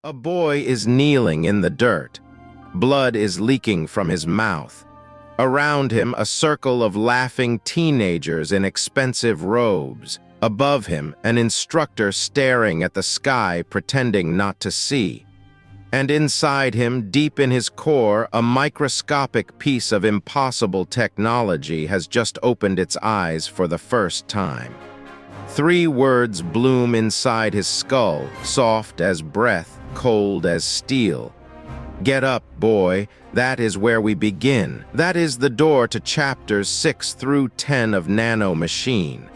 A boy is kneeling in the dirt. Blood is leaking from his mouth. Around him, a circle of laughing teenagers in expensive robes. Above him, an instructor staring at the sky, pretending not to see. And inside him, deep in his core, a microscopic piece of impossible technology has just opened its eyes for the first time. 3 words bloom inside his skull, soft as breath, cold as steel. Get up, boy. That is where we begin. That is the door to chapters 6 through 10 of Nano Machine.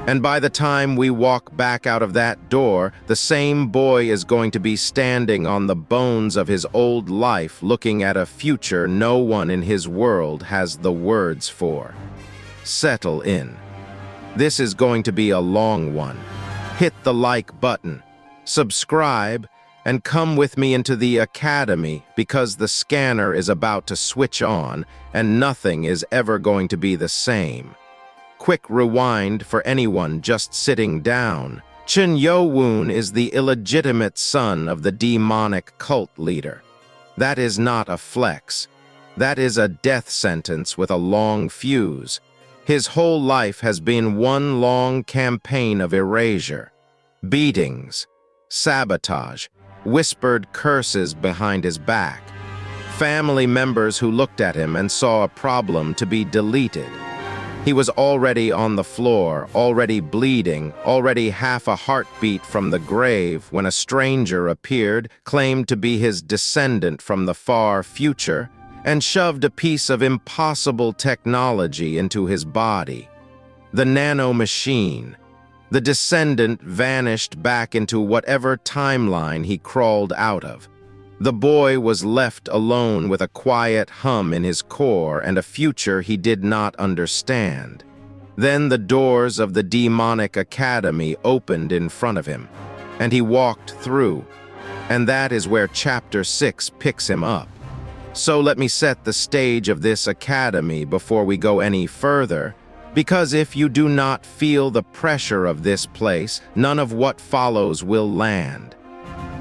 And by the time we walk back out of that door, the same boy is going to be standing on the bones of his old life, looking at a future no one in his world has the words for. Settle in. This is going to be a long one. Hit the like button, subscribe, and come with me into the academy, because the scanner is about to switch on and nothing is ever going to be the same. Quick rewind for anyone just sitting down. Cheon Yeo-Woon is the illegitimate son of the demonic cult leader. That is not a flex. That is a death sentence with a long fuse. His whole life has been one long campaign of erasure. Beatings, sabotage, whispered curses behind his back. Family members who looked at him and saw a problem to be deleted. He was already on the floor, already bleeding, already half a heartbeat from the grave when a stranger appeared, claimed to be his descendant from the far future, and shoved a piece of impossible technology into his body. The Nano Machine. The descendant vanished back into whatever timeline he crawled out of. The boy was left alone with a quiet hum in his core and a future he did not understand. Then the doors of the demonic academy opened in front of him, and he walked through, and that is where chapter 6 picks him up. So let me set the stage of this academy before we go any further, because if you do not feel the pressure of this place, none of what follows will land.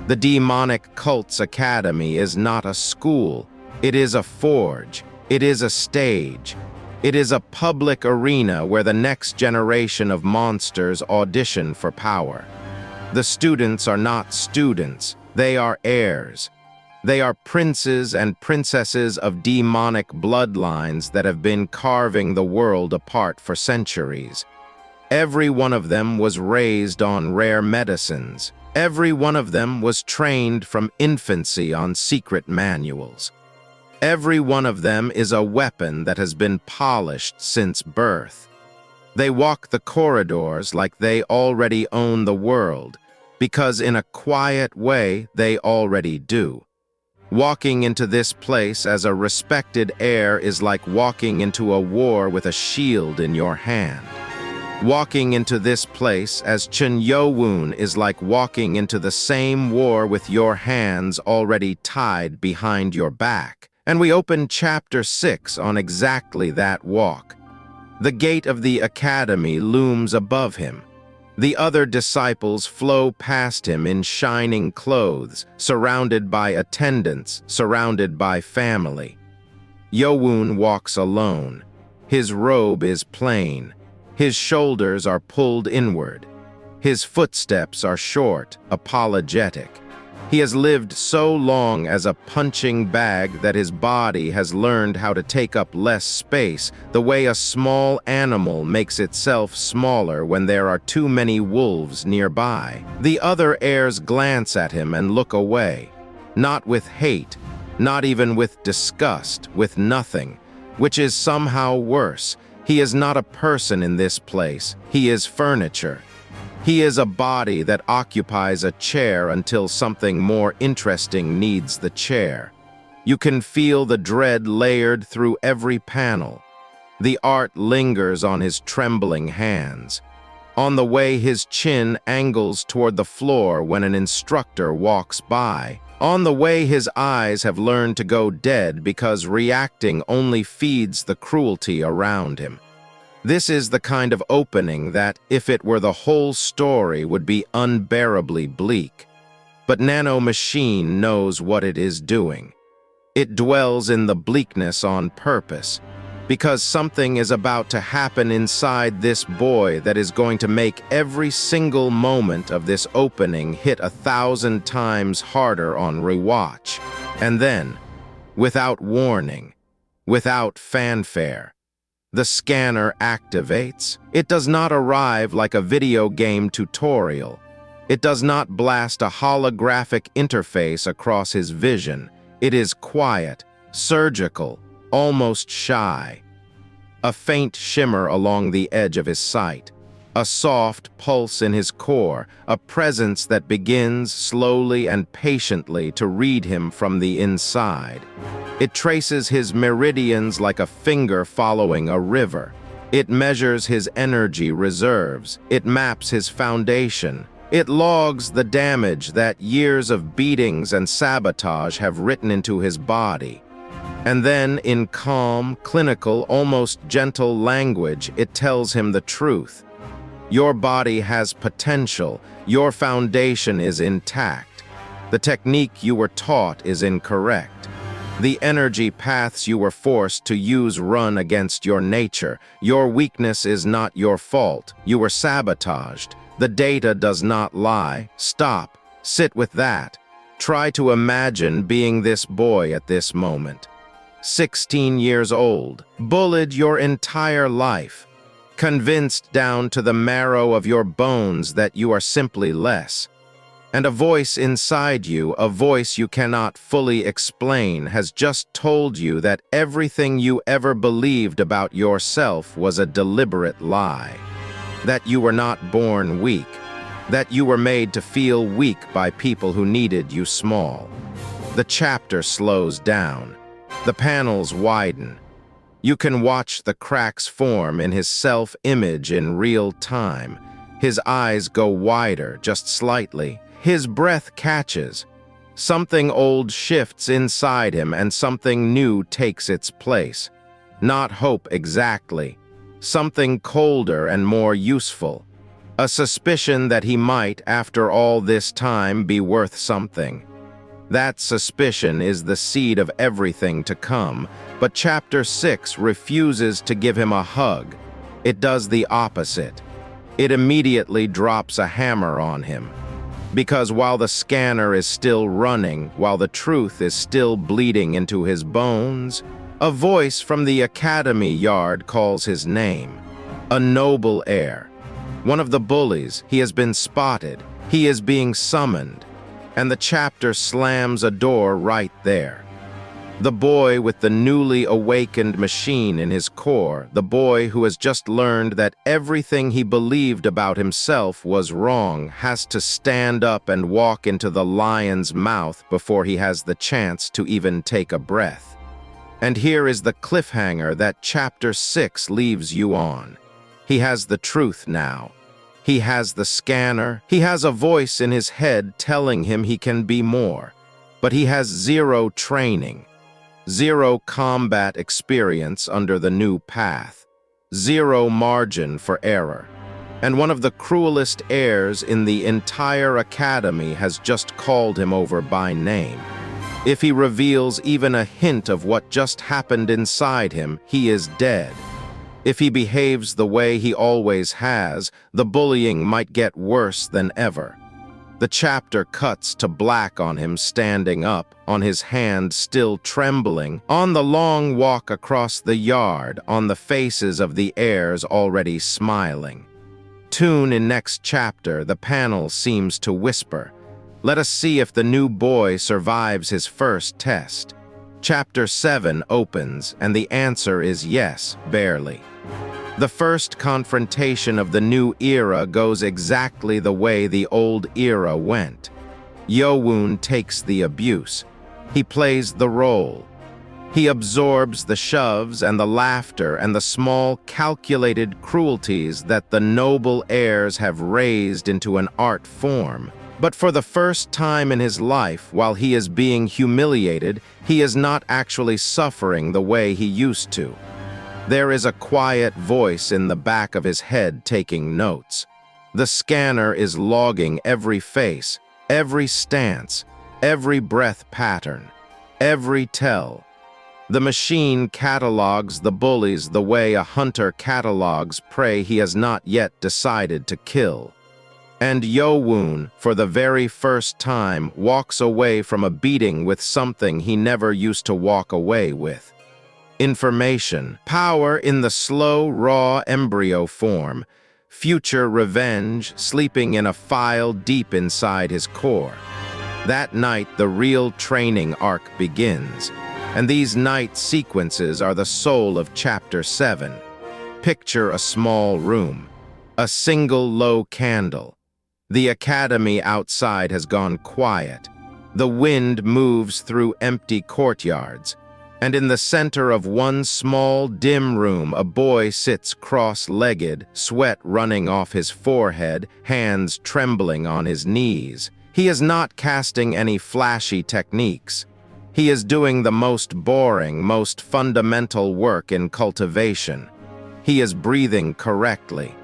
The Demonic Cults Academy is not a school. It is a forge. It is a stage. It is a public arena where the next generation of monsters audition for power. The students are not students. They are heirs. They are princes and princesses of demonic bloodlines that have been carving the world apart for centuries. Every one of them was raised on rare medicines. Every one of them was trained from infancy on secret manuals. Every one of them is a weapon that has been polished since birth. They walk the corridors like they already own the world, because in a quiet way they already do. Walking into this place as a respected heir is like walking into a war with a shield in your hand. Walking into this place as Cheon Yeo-Woon is like walking into the same war with your hands already tied behind your back. And we open chapter 6 on exactly that walk. The gate of the academy looms above him. The other disciples flow past him in shining clothes, surrounded by attendants, surrounded by family. Yeo-Woon walks alone. His robe is plain. His shoulders are pulled inward. His footsteps are short, apologetic. He has lived so long as a punching bag that his body has learned how to take up less space, the way a small animal makes itself smaller when there are too many wolves nearby. The other heirs glance at him and look away, not with hate, not even with disgust, with nothing, which is somehow worse. He is not a person in this place. He is furniture. He is a body that occupies a chair until something more interesting needs the chair. You can feel the dread layered through every panel. The art lingers on his trembling hands. On the way his chin angles toward the floor when an instructor walks by. On the way his eyes have learned to go dead because reacting only feeds the cruelty around him. This is the kind of opening that, if it were the whole story, would be unbearably bleak. But Nano Machine knows what it is doing. It dwells in the bleakness on purpose, because something is about to happen inside this boy that is going to make every single moment of this opening hit 1,000 times harder on rewatch. And then, without warning, without fanfare, the scanner activates. It does not arrive like a video game tutorial. It does not blast a holographic interface across his vision. It is quiet, surgical, almost shy. A faint shimmer along the edge of his sight, a soft pulse in his core, a presence that begins slowly and patiently to read him from the inside. It traces his meridians like a finger following a river. It measures his energy reserves. It maps his foundation. It logs the damage that years of beatings and sabotage have written into his body. And then, in calm, clinical, almost gentle language, it tells him the truth. Your body has potential. Your foundation is intact. The technique you were taught is incorrect. The energy paths you were forced to use run against your nature. Your weakness is not your fault. You were sabotaged. The data does not lie. Stop. Sit with that. Try to imagine being this boy at this moment. 16 years old, bullied your entire life, convinced down to the marrow of your bones that you are simply less. And a voice inside you, a voice you cannot fully explain, has just told you that everything you ever believed about yourself was a deliberate lie. That you were not born weak. That you were made to feel weak by people who needed you small. The chapter slows down. The panels widen. You can watch the cracks form in his self-image in real time. His eyes go wider, just slightly. His breath catches. Something old shifts inside him and something new takes its place. Not hope exactly. Something colder and more useful. A suspicion that he might, after all this time, be worth something. That suspicion is the seed of everything to come, but Chapter 6 refuses to give him a hug. It does the opposite. It immediately drops a hammer on him. Because while the scanner is still running, while the truth is still bleeding into his bones, a voice from the academy yard calls his name. A noble heir. One of the bullies. He has been spotted. He is being summoned. And the chapter slams a door right there. The boy with the newly awakened machine in his core, the boy who has just learned that everything he believed about himself was wrong, has to stand up and walk into the lion's mouth before he has the chance to even take a breath. And here is the cliffhanger that Chapter 6 leaves you on. He has the truth now. He has the scanner. He has a voice in his head telling him he can be more. But he has zero training, zero combat experience under the new path, zero margin for error. And one of the cruelest heirs in the entire academy has just called him over by name. If he reveals even a hint of what just happened inside him, he is dead. If he behaves the way he always has, the bullying might get worse than ever. The chapter cuts to black on him standing up, on his hand still trembling, on the long walk across the yard, on the faces of the heirs already smiling. Tune in next chapter, the panel seems to whisper. Let us see if the new boy survives his first test. Chapter 7 opens, and the answer is yes, barely. The first confrontation of the new era goes exactly the way the old era went. Yeo-Woon takes the abuse. He plays the role. He absorbs the shoves and the laughter and the small, calculated cruelties that the noble heirs have raised into an art form. But for the first time in his life, while he is being humiliated, he is not actually suffering the way he used to. There is a quiet voice in the back of his head taking notes. The scanner is logging every face, every stance, every breath pattern, every tell. The machine catalogs the bullies the way a hunter catalogs prey he has not yet decided to kill. And Yeo-Woon, for the very first time, walks away from a beating with something he never used to walk away with. Information, power in the slow, raw embryo form, future revenge sleeping in a file deep inside his core. That night, the real training arc begins, and these night sequences are the soul of Chapter 7. Picture a small room, a single low candle. The academy outside has gone quiet. The wind moves through empty courtyards, and in the center of one small, dim room, a boy sits cross-legged, sweat running off his forehead, hands trembling on his knees. He is not casting any flashy techniques. He is doing the most boring, most fundamental work in cultivation. He is breathing correctly.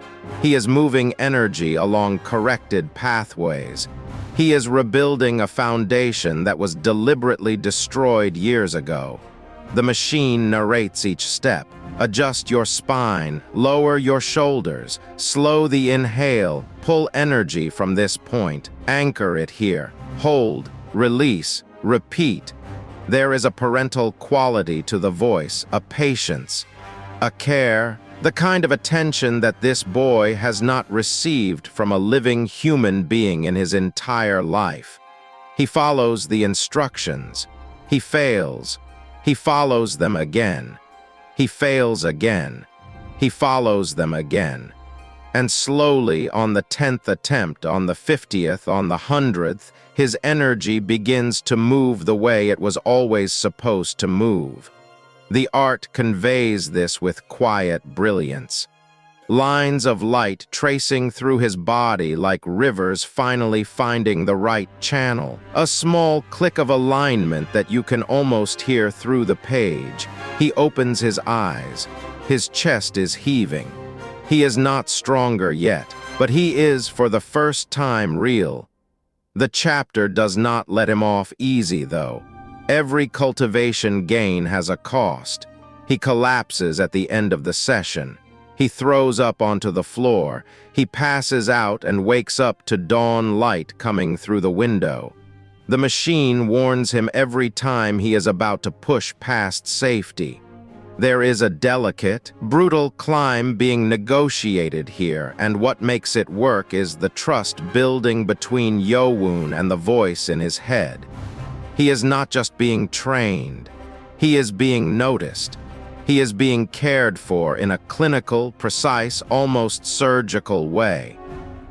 He is moving energy along corrected pathways. He is rebuilding a foundation that was deliberately destroyed years ago. The machine narrates each step. Adjust your spine, lower your shoulders, slow the inhale, pull energy from this point, anchor it here, hold, release, repeat. There is a parental quality to the voice, a patience, a care, the kind of attention that this boy has not received from a living human being in his entire life. He follows the instructions. He fails. He follows them again. He fails again. He follows them again. And slowly, on the 10th attempt, on the 50th, on the 100th, his energy begins to move the way it was always supposed to move. The art conveys this with quiet brilliance. Lines of light tracing through his body like rivers finally finding the right channel. A small click of alignment that you can almost hear through the page. He opens his eyes. His chest is heaving. He is not stronger yet, but he is for the first time real. The chapter does not let him off easy, though. Every cultivation gain has a cost. He collapses at the end of the session. He throws up onto the floor. He passes out and wakes up to dawn light coming through the window. The machine warns him every time he is about to push past safety. There is a delicate, brutal climb being negotiated here, and what makes it work is the trust building between Yeo-Woon and the voice in his head. He is not just being trained. He is being noticed. He is being cared for in a clinical, precise, almost surgical way.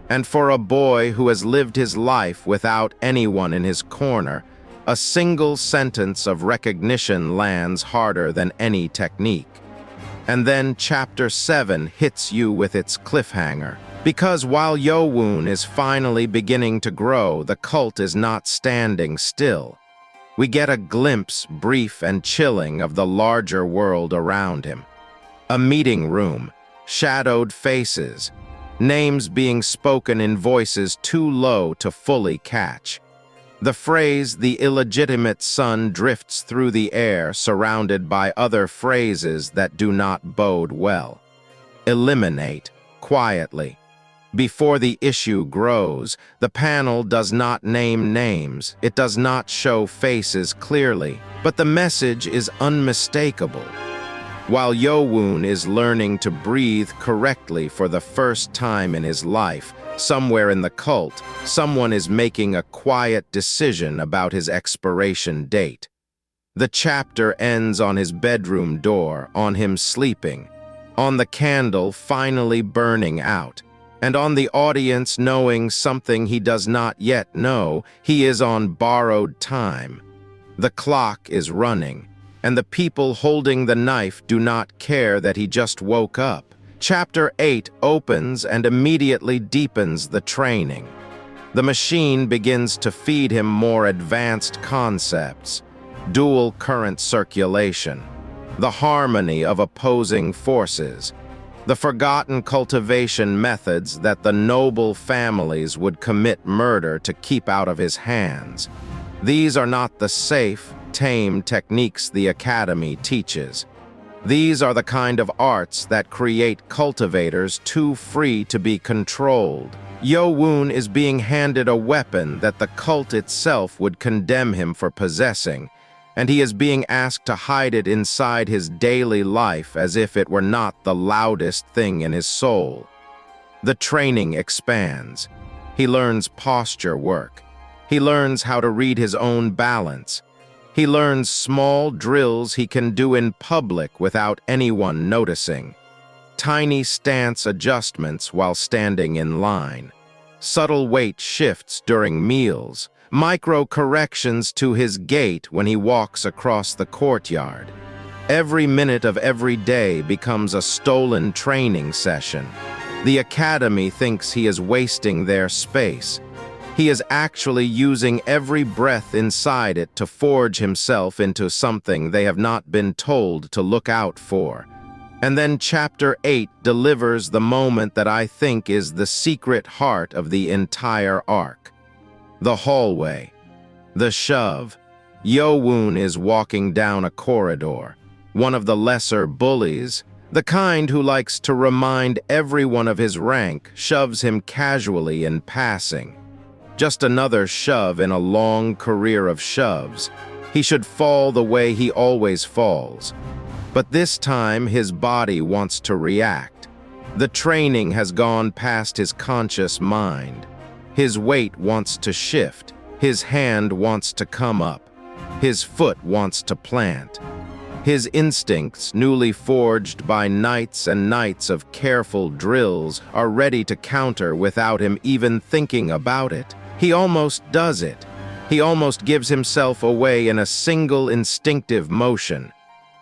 And for a boy who has lived his life without anyone in his corner, a single sentence of recognition lands harder than any technique. And then Chapter 7 hits you with its cliffhanger. Because while Yeo-Woon is finally beginning to grow, the cult is not standing still. We get a glimpse, brief and chilling, of the larger world around him. A meeting room, shadowed faces, names being spoken in voices too low to fully catch. The phrase, "the illegitimate son," drifts through the air, surrounded by other phrases that do not bode well. Eliminate, quietly. Before the issue grows, the panel does not name names, it does not show faces clearly, but the message is unmistakable. While Yeo-Woon is learning to breathe correctly for the first time in his life, somewhere in the cult, someone is making a quiet decision about his expiration date. The chapter ends on his bedroom door, on him sleeping, on the candle finally burning out, and on the audience knowing something he does not yet know. He is on borrowed time. The clock is running, and the people holding the knife do not care that he just woke up. Chapter 8 opens and immediately deepens the training. The machine begins to feed him more advanced concepts, dual current circulation, the harmony of opposing forces. the forgotten cultivation methods that the noble families would commit murder to keep out of his hands. These are not the safe, tame techniques the Academy teaches. These are the kind of arts that create cultivators too free to be controlled. Yeo-Woon is being handed a weapon that the cult itself would condemn him for possessing, and he is being asked to hide it inside his daily life as if it were not the loudest thing in his soul. The training expands. He learns posture work. He learns how to read his own balance. He learns small drills he can do in public without anyone noticing. Tiny stance adjustments while standing in line. Subtle weight shifts during meals. Micro-corrections to his gait when he walks across the courtyard. Every minute of every day becomes a stolen training session. The Academy thinks he is wasting their space. He is actually using every breath inside it to forge himself into something they have not been told to look out for. And then Chapter 8 delivers the moment that I think is the secret heart of the entire arc. The hallway. The shove. Yeo-Woon is walking down a corridor. One of the lesser bullies, the kind who likes to remind everyone of his rank, shoves him casually in passing. Just another shove in a long career of shoves. He should fall the way he always falls. But this time his body wants to react. The training has gone past his conscious mind. His weight wants to shift. His hand wants to come up. His foot wants to plant. His instincts, newly forged by nights and nights of careful drills, are ready to counter without him even thinking about it. He almost does it. He almost gives himself away in a single instinctive motion.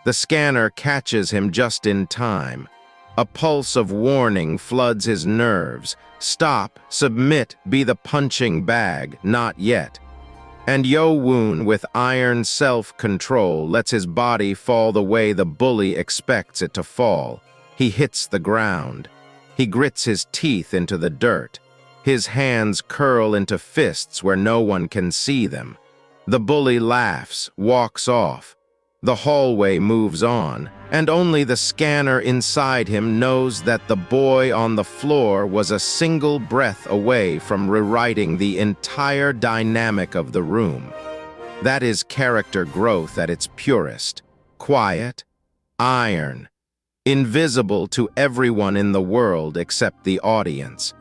The scanner catches him just in time. A pulse of warning floods his nerves. Stop, submit, be the punching bag, not yet. And Yeo-Woon, with iron self-control, lets his body fall the way the bully expects it to fall. He hits the ground. He grits his teeth into the dirt. His hands curl into fists where no one can see them. The bully laughs, walks off. The hallway moves on, and only the scanner inside him knows that the boy on the floor was a single breath away from rewriting the entire dynamic of the room. That is character growth at its purest. Quiet, iron, invisible to everyone in the world except the audience.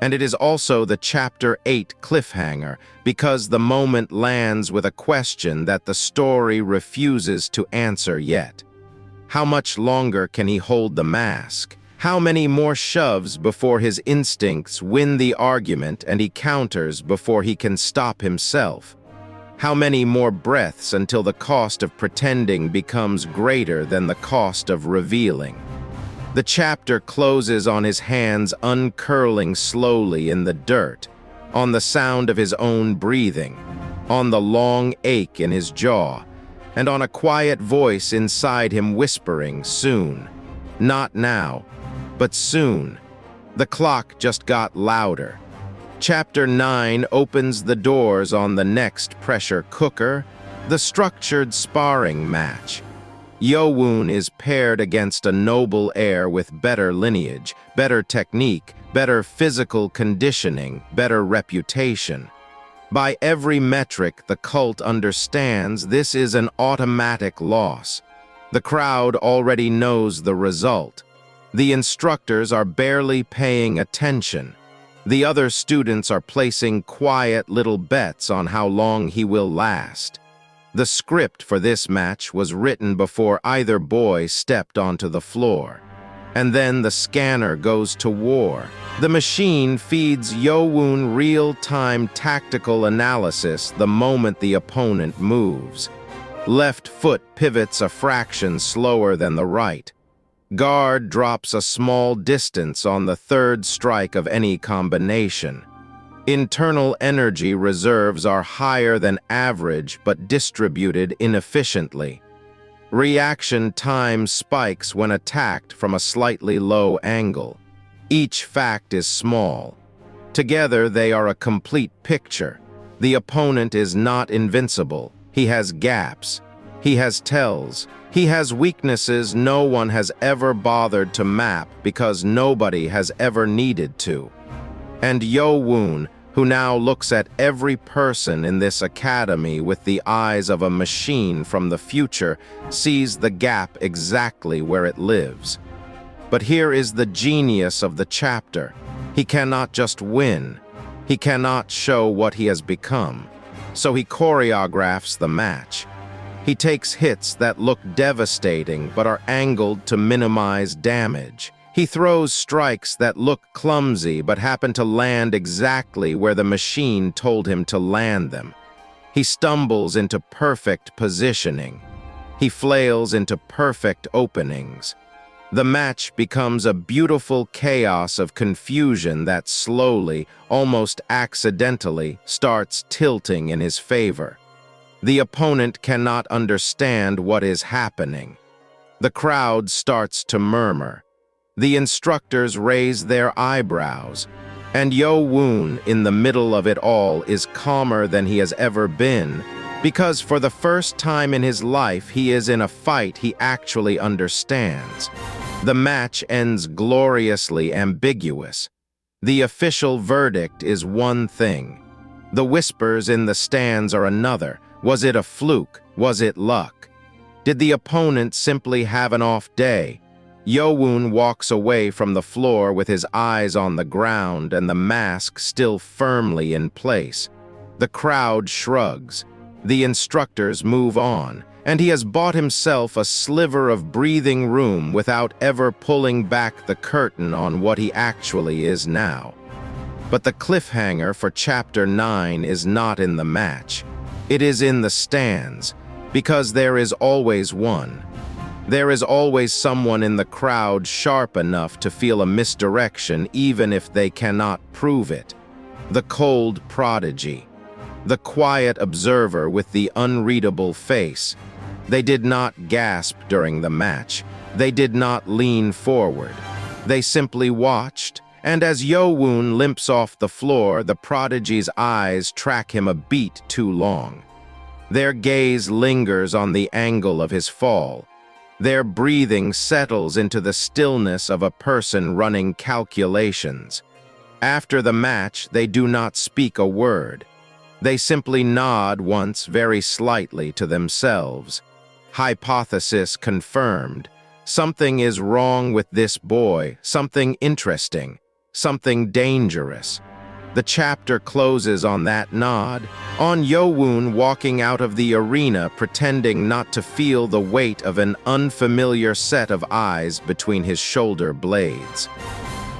And it is also the Chapter 8 cliffhanger, because the moment lands with a question that the story refuses to answer yet. How much longer can he hold the mask? How many more shoves before his instincts win the argument and he counters before he can stop himself? How many more breaths until the cost of pretending becomes greater than the cost of revealing? The chapter closes on his hands uncurling slowly in the dirt, on the sound of his own breathing, on the long ache in his jaw, and on a quiet voice inside him whispering, soon. Not now, but soon. The clock just got louder. Chapter 9 opens the doors on the next pressure cooker, the structured sparring match. Yeo-Woon is paired against a noble heir with better lineage, better technique, better physical conditioning, better reputation. By every metric, the cult understands this is an automatic loss. The crowd already knows the result. The instructors are barely paying attention. The other students are placing quiet little bets on how long he will last. The script for this match was written before either boy stepped onto the floor. And then the scanner goes to war. The machine feeds Yeo-Woon real-time tactical analysis the moment the opponent moves. Left foot pivots a fraction slower than the right. Guard drops a small distance on the third strike of any combination. Internal energy reserves are higher than average but distributed inefficiently. Reaction time spikes when attacked from a slightly low angle. Each fact is small. Together they are a complete picture. The opponent is not invincible. He has gaps. He has tells. He has weaknesses no one has ever bothered to map because nobody has ever needed to. And Yeo-Woon, who now looks at every person in this academy with the eyes of a machine from the future, sees the gap exactly where it lives. But here is the genius of the chapter. He cannot just win. He cannot show what he has become. So he choreographs the match. He takes hits that look devastating but are angled to minimize damage. He throws strikes that look clumsy but happen to land exactly where the machine told him to land them. He stumbles into perfect positioning. He flails into perfect openings. The match becomes a beautiful chaos of confusion that slowly, almost accidentally, starts tilting in his favor. The opponent cannot understand what is happening. The crowd starts to murmur. The instructors raise their eyebrows, and Yeo-Woon, in the middle of it all, is calmer than he has ever been, because for the first time in his life he is in a fight he actually understands. The match ends gloriously ambiguous. The official verdict is one thing. The whispers in the stands are another. Was it a fluke? Was it luck? Did the opponent simply have an off day? Yeo-Woon walks away from the floor with his eyes on the ground and the mask still firmly in place. The crowd shrugs. The instructors move on, and he has bought himself a sliver of breathing room without ever pulling back the curtain on what he actually is now. But the cliffhanger for Chapter 9 is not in the match. It is in the stands, because there is always one. There is always someone in the crowd sharp enough to feel a misdirection even if they cannot prove it. The cold prodigy. The quiet observer with the unreadable face. They did not gasp during the match. They did not lean forward. They simply watched, and as Yeo-Woon limps off the floor, the prodigy's eyes track him a beat too long. Their gaze lingers on the angle of his fall. Their breathing settles into the stillness of a person running calculations. After the match, they do not speak a word. They simply nod once very slightly to themselves. Hypothesis confirmed. Something is wrong with this boy, something interesting, something dangerous. The chapter closes on that nod, on Yeo-Woon walking out of the arena pretending not to feel the weight of an unfamiliar set of eyes between his shoulder blades.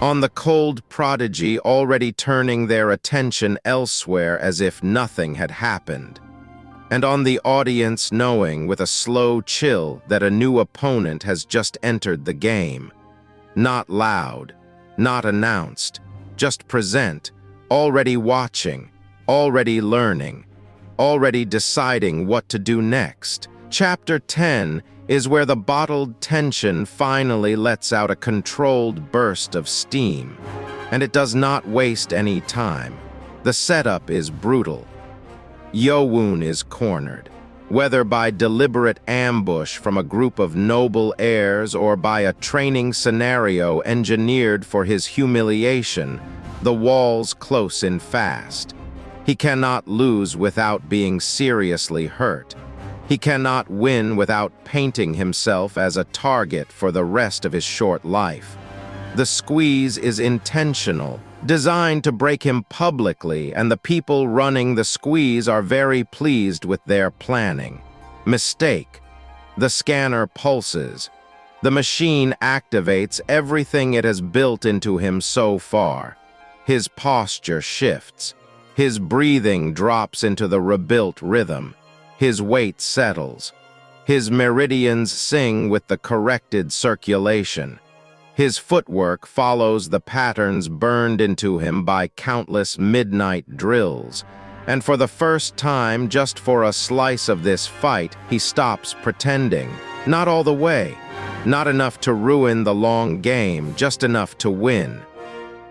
On the cold prodigy already turning their attention elsewhere as if nothing had happened. And on the audience knowing with a slow chill that a new opponent has just entered the game. Not loud, not announced, just present. Already watching, already learning, already deciding what to do next. Chapter 10 is where the bottled tension finally lets out a controlled burst of steam. And it does not waste any time. The setup is brutal. Yeo-Woon is cornered. Whether by deliberate ambush from a group of noble heirs or by a training scenario engineered for his humiliation, the walls close in fast. He cannot lose without being seriously hurt. He cannot win without painting himself as a target for the rest of his short life. The squeeze is intentional, designed to break him publicly, and the people running the squeeze are very pleased with their planning. Mistake. The scanner pulses. The machine activates everything it has built into him so far. His posture shifts. His breathing drops into the rebuilt rhythm. His weight settles. His meridians sing with the corrected circulation. His footwork follows the patterns burned into him by countless midnight drills. And for the first time, just for a slice of this fight, he stops pretending. Not all the way. Not enough to ruin the long game, just enough to win.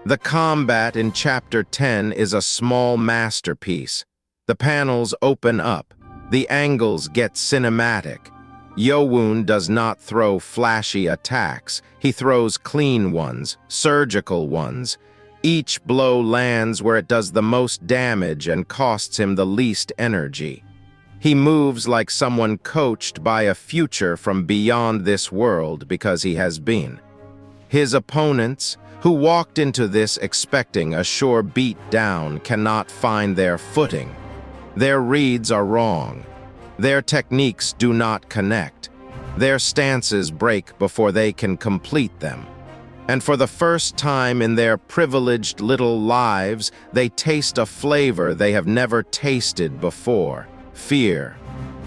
The combat in Chapter 10 is a small masterpiece. The panels open up. The angles get cinematic. Yeo-Woon does not throw flashy attacks. He throws clean ones, surgical ones. Each blow lands where it does the most damage and costs him the least energy. He moves like someone coached by a future from beyond this world because he has been. His opponents, who walked into this expecting a sure beat down, cannot find their footing. Their reads are wrong. Their techniques do not connect. Their stances break before they can complete them. And for the first time in their privileged little lives, they taste a flavor they have never tasted before. Fear.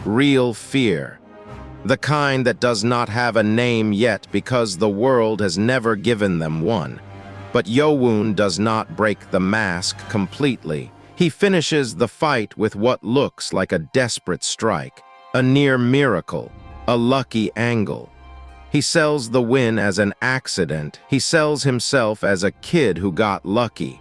Real fear. The kind that does not have a name yet because the world has never given them one. But Yeo-Woon does not break the mask completely. He finishes the fight with what looks like a desperate strike, a near miracle, a lucky angle. He sells the win as an accident. He sells himself as a kid who got lucky.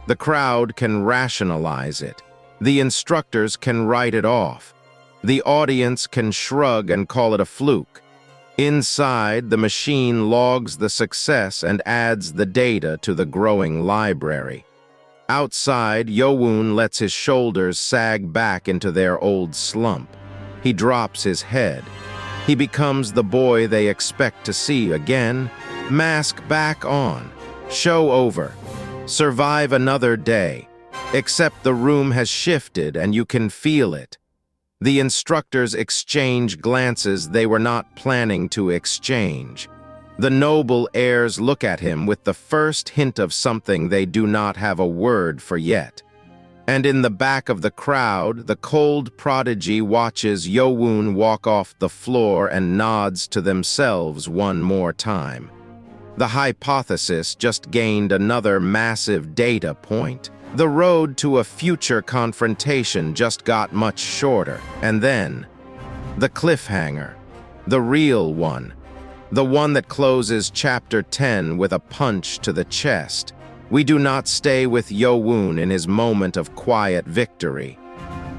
The crowd can rationalize it. The instructors can write it off. The audience can shrug and call it a fluke. Inside, the machine logs the success and adds the data to the growing library. Outside, Yeo-Woon lets his shoulders sag back into their old slump. He drops his head. He becomes the boy they expect to see again. Mask back on. Show over. Survive another day. Except the room has shifted and you can feel it. The instructors exchange glances they were not planning to exchange. The noble heirs look at him with the first hint of something they do not have a word for yet. And in the back of the crowd, the cold prodigy watches Yeo-Woon walk off the floor and nods to themselves one more time. The hypothesis just gained another massive data point. The road to a future confrontation just got much shorter. And then, the cliffhanger, the real one. The one that closes Chapter 10 with a punch to the chest. We do not stay with Yeo-Woon in his moment of quiet victory.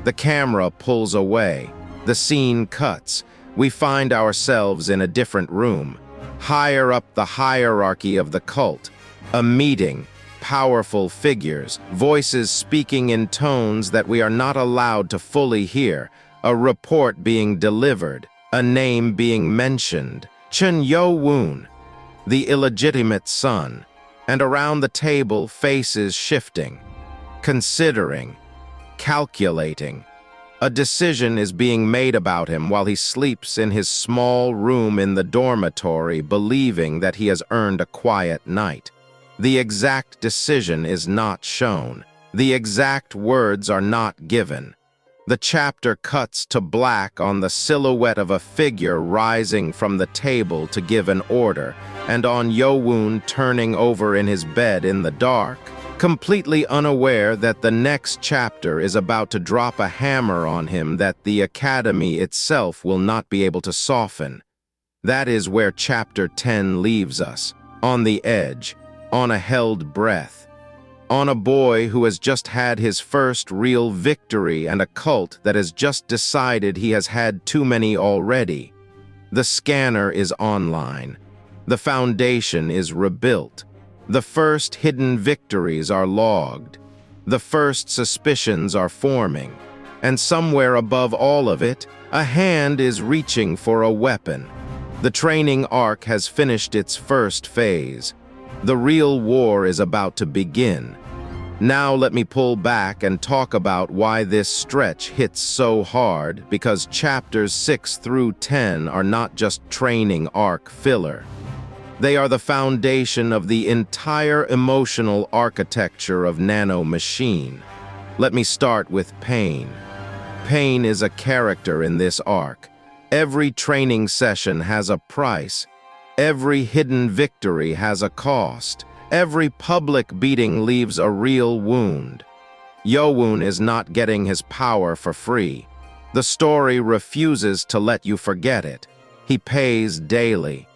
The camera pulls away. The scene cuts. We find ourselves in a different room, higher up the hierarchy of the cult. A meeting, powerful figures, voices speaking in tones that we are not allowed to fully hear, a report being delivered, a name being mentioned. Cheon Yeo-Woon, the illegitimate son, and around the table faces shifting, considering, calculating. A decision is being made about him while he sleeps in his small room in the dormitory, believing that he has earned a quiet night. The exact decision is not shown. The exact words are not given. The chapter cuts to black on the silhouette of a figure rising from the table to give an order, and on Yeo-Woon turning over in his bed in the dark, completely unaware that the next chapter is about to drop a hammer on him that the academy itself will not be able to soften. That is where Chapter 10 leaves us, on the edge, on a held breath. On a boy who has just had his first real victory and a cult that has just decided he has had too many already. The scanner is online. The foundation is rebuilt. The first hidden victories are logged. The first suspicions are forming. And somewhere above all of it, a hand is reaching for a weapon. The training arc has finished its first phase. The real war is about to begin. Now let me pull back and talk about why this stretch hits so hard, because chapters 6 through 10 are not just training arc filler. They are the foundation of the entire emotional architecture of Nano Machine. Let me start with Pain. Pain is a character in this arc. Every training session has a price. Every hidden victory has a cost. Every public beating leaves a real wound. Yeo-Woon is not getting his power for free. The story refuses to let you forget it. He pays daily.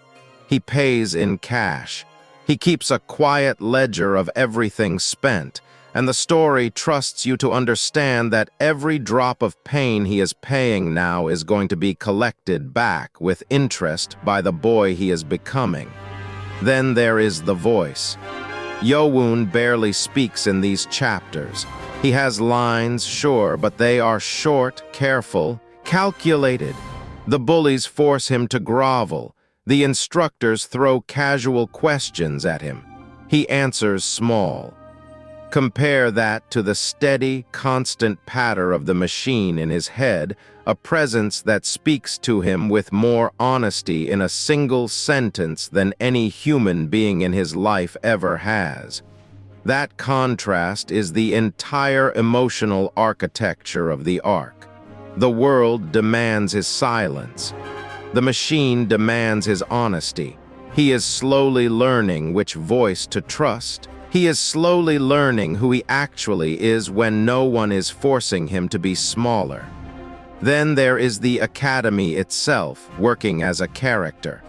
He pays in cash. He keeps a quiet ledger of everything spent, and the story trusts you to understand that every drop of pain he is paying now is going to be collected back with interest by the boy he is becoming. Then there is the voice. Yeo-Woon barely speaks in these chapters. He has lines, sure, but they are short, careful, calculated. The bullies force him to grovel. The instructors throw casual questions at him. He answers small. Compare that to the steady, constant patter of the machine in his head, a presence that speaks to him with more honesty in a single sentence than any human being in his life ever has. That contrast is the entire emotional architecture of the arc. The world demands his silence. The machine demands his honesty. He is slowly learning which voice to trust. He is slowly learning who he actually is when no one is forcing him to be smaller. Then there is the academy itself, working as a character.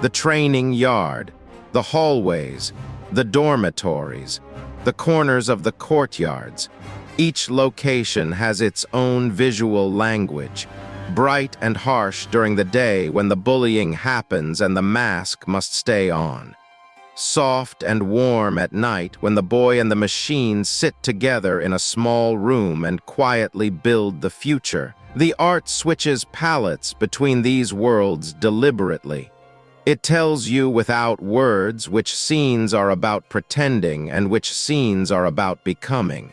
The training yard, the hallways, the dormitories, the corners of the courtyards. Each location has its own visual language, bright and harsh during the day when the bullying happens and the mask must stay on. Soft and warm at night when the boy and the machine sit together in a small room and quietly build the future. The art switches palettes between these worlds deliberately. It tells you without words which scenes are about pretending and which scenes are about becoming.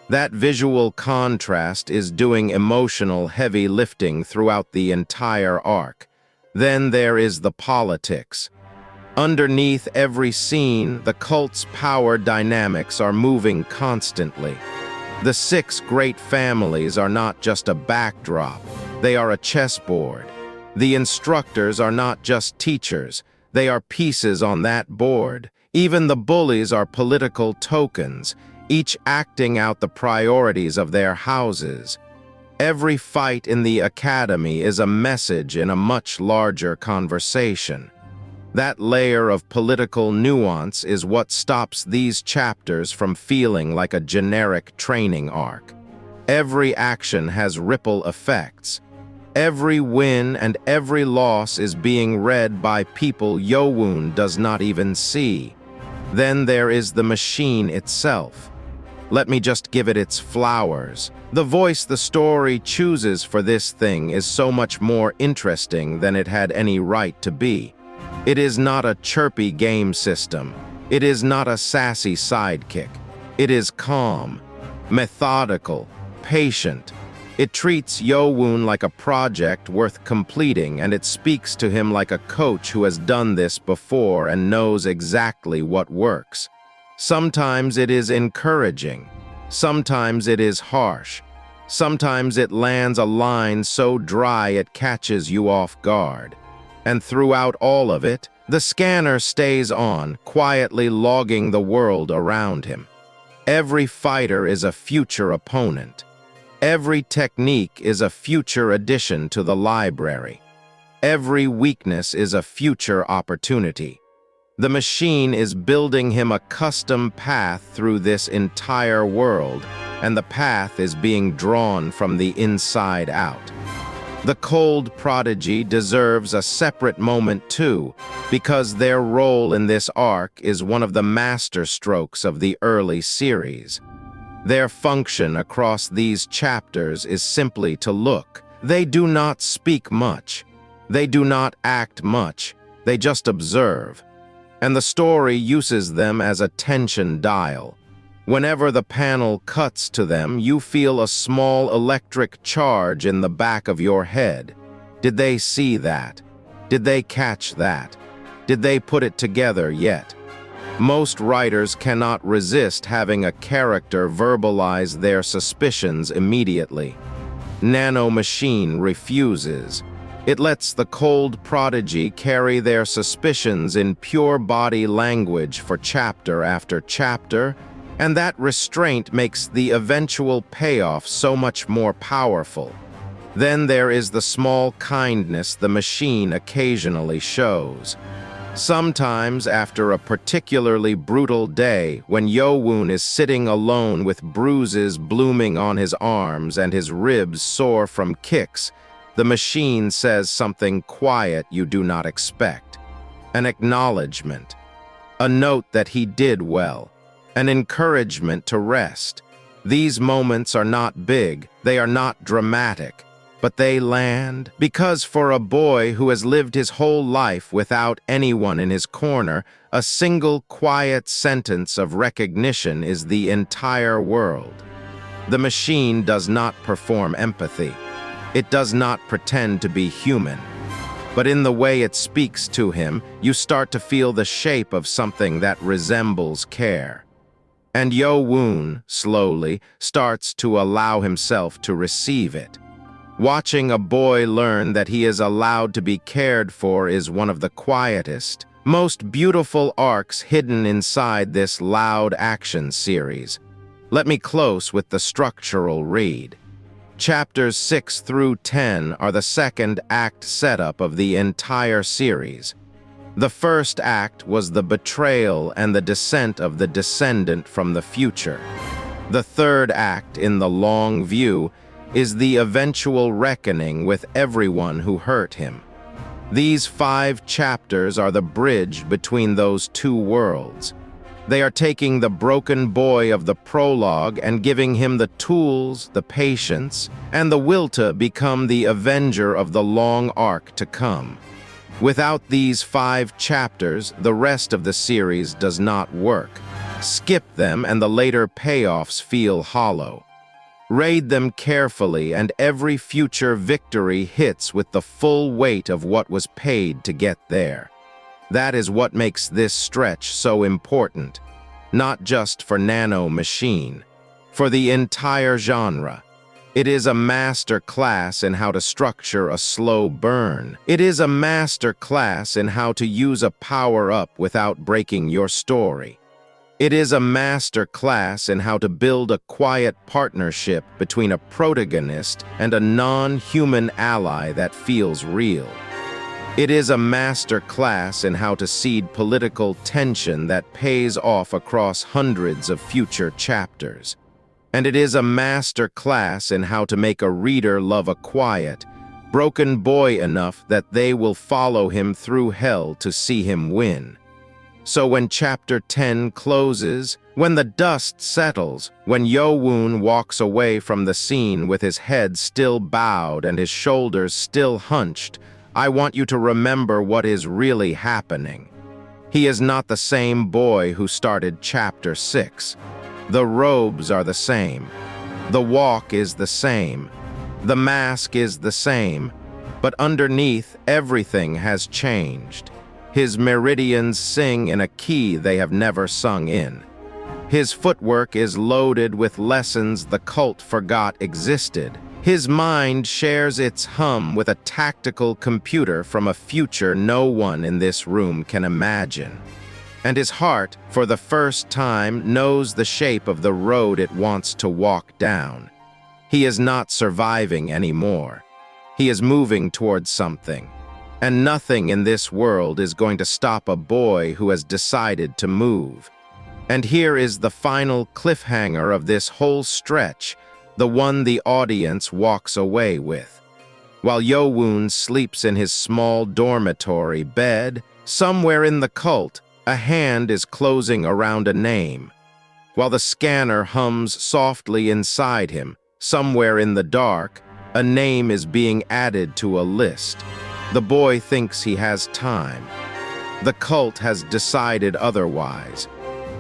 That visual contrast is doing emotional heavy lifting throughout the entire arc. Then there is the politics. Underneath every scene, the cult's power dynamics are moving constantly. The 6 great families are not just a backdrop, they are a chessboard. The instructors are not just teachers, they are pieces on that board. Even the bullies are political tokens, each acting out the priorities of their houses. Every fight in the academy is a message in a much larger conversation. That layer of political nuance is what stops these chapters from feeling like a generic training arc. Every action has ripple effects. Every win and every loss is being read by people Yeo-Woon does not even see. Then there is the machine itself. Let me just give it its flowers. The voice the story chooses for this thing is so much more interesting than it had any right to be. It is not a chirpy game system. It is not a sassy sidekick. It is calm, methodical, patient. It treats Yeo-Woon like a project worth completing, and it speaks to him like a coach who has done this before and knows exactly what works. Sometimes it is encouraging. Sometimes it is harsh. Sometimes it lands a line so dry it catches you off guard. And throughout all of it, the scanner stays on, quietly logging the world around him. Every fighter is a future opponent. Every technique is a future addition to the library. Every weakness is a future opportunity. The machine is building him a custom path through this entire world, and the path is being drawn from the inside out. The cold prodigy deserves a separate moment too, because their role in this arc is one of the masterstrokes of the early series. Their function across these chapters is simply to look. They do not speak much. They do not act much. They just observe. And the story uses them as a tension dial. Whenever the panel cuts to them, you feel a small electric charge in the back of your head. Did they see that? Did they catch that? Did they put it together yet? Most writers cannot resist having a character verbalize their suspicions immediately. Nano Machine refuses. It lets the cold prodigy carry their suspicions in pure body language for chapter after chapter, and that restraint makes the eventual payoff so much more powerful. Then there is the small kindness the machine occasionally shows. Sometimes, after a particularly brutal day, when Yeo-Woon is sitting alone with bruises blooming on his arms and his ribs sore from kicks, the machine says something quiet you do not expect. An acknowledgement, a note that he did well, an encouragement to rest. These moments are not big, they are not dramatic, but they land because for a boy who has lived his whole life without anyone in his corner, a single quiet sentence of recognition is the entire world. The machine does not perform empathy. It does not pretend to be human. But in the way it speaks to him, you start to feel the shape of something that resembles care. And Yeo-Woon, slowly, starts to allow himself to receive it. Watching a boy learn that he is allowed to be cared for is one of the quietest, most beautiful arcs hidden inside this loud action series. Let me close with the structural read. Chapters 6 through 10 are the second act setup of the entire series. The first act was the betrayal and the descent of the descendant from the future. The third act, in the long view, is the eventual reckoning with everyone who hurt him. These 5 chapters are the bridge between those two worlds. They are taking the broken boy of the prologue and giving him the tools, the patience, and the will to become the avenger of the long arc to come. Without these 5 chapters, the rest of the series does not work. Skip them and the later payoffs feel hollow. Read them carefully, and every future victory hits with the full weight of what was paid to get there. That is what makes this stretch so important, not just for Nano Machine, for the entire genre. It is a master class in how to structure a slow burn. It is a master class in how to use a power-up without breaking your story. It is a master class in how to build a quiet partnership between a protagonist and a non-human ally that feels real. It is a master class in how to seed political tension that pays off across hundreds of future chapters. And it is a master class in how to make a reader love a quiet, broken boy enough that they will follow him through hell to see him win. So when Chapter 10 closes, when the dust settles, when Yeo-Woon walks away from the scene with his head still bowed and his shoulders still hunched, I want you to remember what is really happening. He is not the same boy who started Chapter 6. The robes are the same. The walk is the same. The mask is the same. But underneath, everything has changed. His meridians sing in a key they have never sung in. His footwork is loaded with lessons the cult forgot existed. His mind shares its hum with a tactical computer from a future no one in this room can imagine. And his heart, for the first time, knows the shape of the road it wants to walk down. He is not surviving anymore. He is moving towards something. And nothing in this world is going to stop a boy who has decided to move. And here is the final cliffhanger of this whole stretch, the one the audience walks away with. While Yeo-Woon sleeps in his small dormitory bed, somewhere in the cult, a hand is closing around a name. While the scanner hums softly inside him, somewhere in the dark, a name is being added to a list. The boy thinks he has time. The cult has decided otherwise.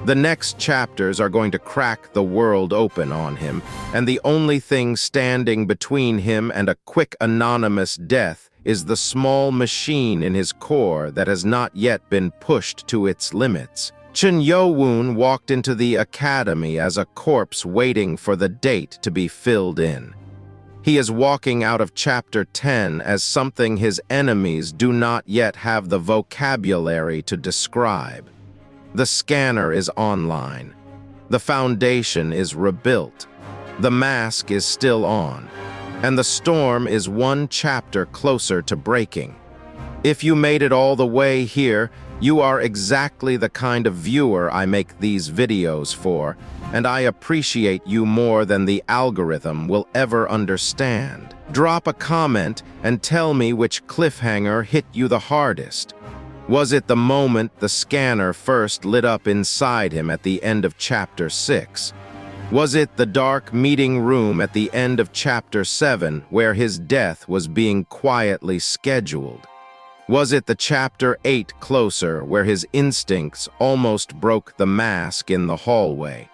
The next chapters are going to crack the world open on him, and the only thing standing between him and a quick anonymous death is the small machine in his core that has not yet been pushed to its limits. Cheon Yeo-Woon walked into the academy as a corpse waiting for the date to be filled in. He is walking out of Chapter 10 as something his enemies do not yet have the vocabulary to describe. The scanner is online. The foundation is rebuilt. The mask is still on. and the storm is one chapter closer to breaking. If you made it all the way here, you are exactly the kind of viewer I make these videos for, and I appreciate you more than the algorithm will ever understand. Drop a comment and tell me which cliffhanger hit you the hardest. Was it the moment the scanner first lit up inside him at the end of Chapter 6? Was it the dark meeting room at the end of Chapter 7 where his death was being quietly scheduled? Was it the Chapter 8 closer where his instincts almost broke the mask in the hallway?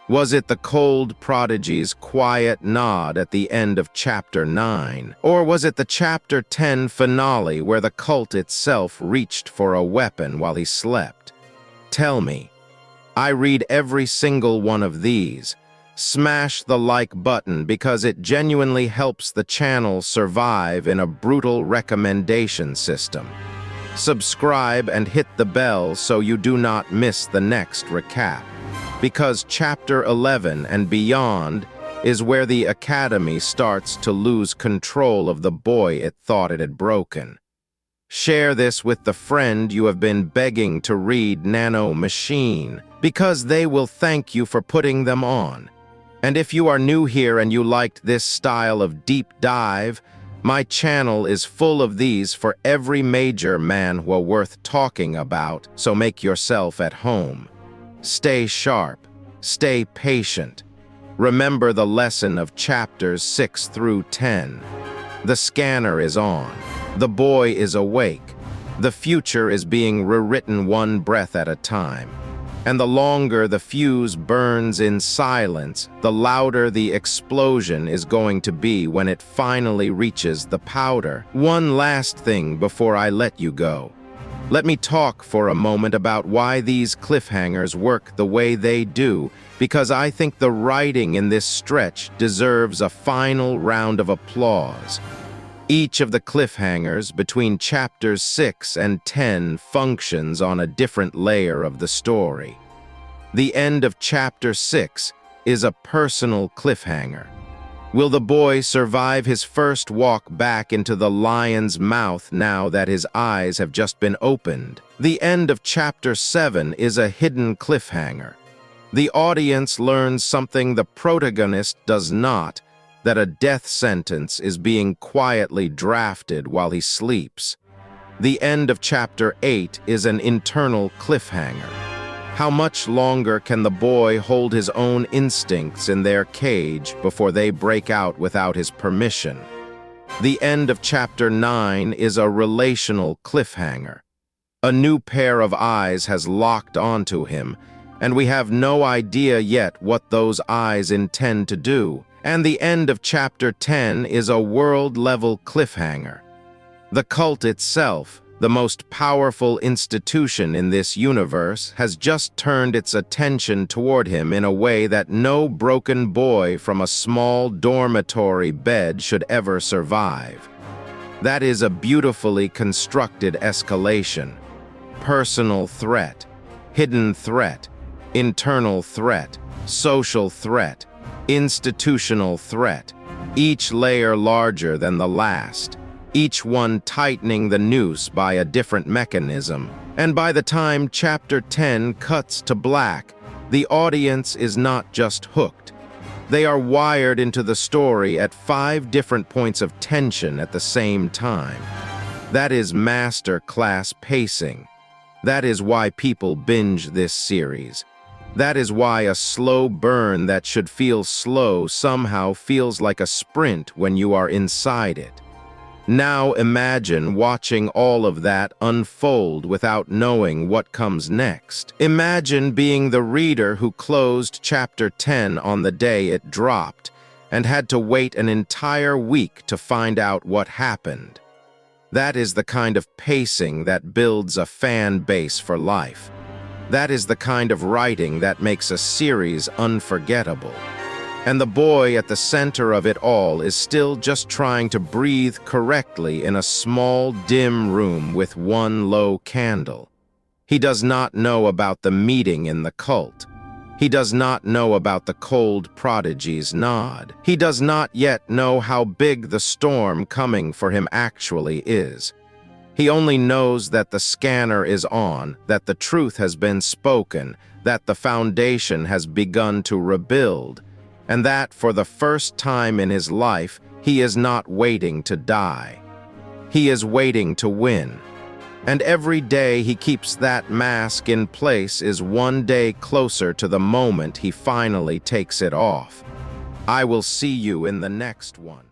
Was it the cold prodigy's quiet nod at the end of Chapter 9? Or was it the Chapter 10 finale where the cult itself reached for a weapon while he slept? Tell me. I read every single one of these. Smash the like button because it genuinely helps the channel survive in a brutal recommendation system. Subscribe and hit the bell so you do not miss the next recap. Because Chapter 11 and beyond is where the Academy starts to lose control of the boy it thought it had broken. Share this with the friend you have been begging to read Nano Machine, because they will thank you for putting them on. And if you are new here and you liked this style of deep dive, my channel is full of these for every major manhwa worth talking about, so make yourself at home. Stay sharp, stay patient. Remember the lesson of chapters 6 through 10. The scanner is on. The boy is awake. The future is being rewritten one breath at a time. And the longer the fuse burns in silence, the louder the explosion is going to be when it finally reaches the powder. One last thing before I let you go. Let me talk for a moment about why these cliffhangers work the way they do, because I think the writing in this stretch deserves a final round of applause. Each of the cliffhangers between chapters 6 and 10 functions on a different layer of the story. The end of chapter 6 is a personal cliffhanger. Will the boy survive his first walk back into the lion's mouth now that his eyes have just been opened? The end of chapter 7 is a hidden cliffhanger. The audience learns something the protagonist does not, that a death sentence is being quietly drafted while he sleeps. The end of chapter 8 is an internal cliffhanger. How much longer can the boy hold his own instincts in their cage before they break out without his permission? The end of chapter 9 is a relational cliffhanger. A new pair of eyes has locked onto him, and we have no idea yet what those eyes intend to do. And the end of chapter 10 is a world-level cliffhanger. The cult itself, the most powerful institution in this universe, has just turned its attention toward him in a way that no broken boy from a small dormitory bed should ever survive. That is a beautifully constructed escalation. Personal threat, hidden threat, internal threat, social threat, institutional threat, each layer larger than the last, each one tightening the noose by a different mechanism. And by the time chapter 10 cuts to black, the audience is not just hooked. They are wired into the story at 5 different points of tension at the same time. That is master-class pacing. That is why people binge this series. That is why a slow burn that should feel slow somehow feels like a sprint when you are inside it. Now imagine watching all of that unfold without knowing what comes next. Imagine being the reader who closed chapter 10 on the day it dropped and had to wait an entire week to find out what happened. That is the kind of pacing that builds a fan base for life. That is the kind of writing that makes a series unforgettable. And the boy at the center of it all is still just trying to breathe correctly in a small, dim room with one low candle. He does not know about the meeting in the cult. He does not know about the cold prodigy's nod. He does not yet know how big the storm coming for him actually is. He only knows that the scanner is on, that the truth has been spoken, that the foundation has begun to rebuild, and that for the first time in his life, he is not waiting to die. He is waiting to win. And every day he keeps that mask in place is one day closer to the moment he finally takes it off. I will see you in the next one.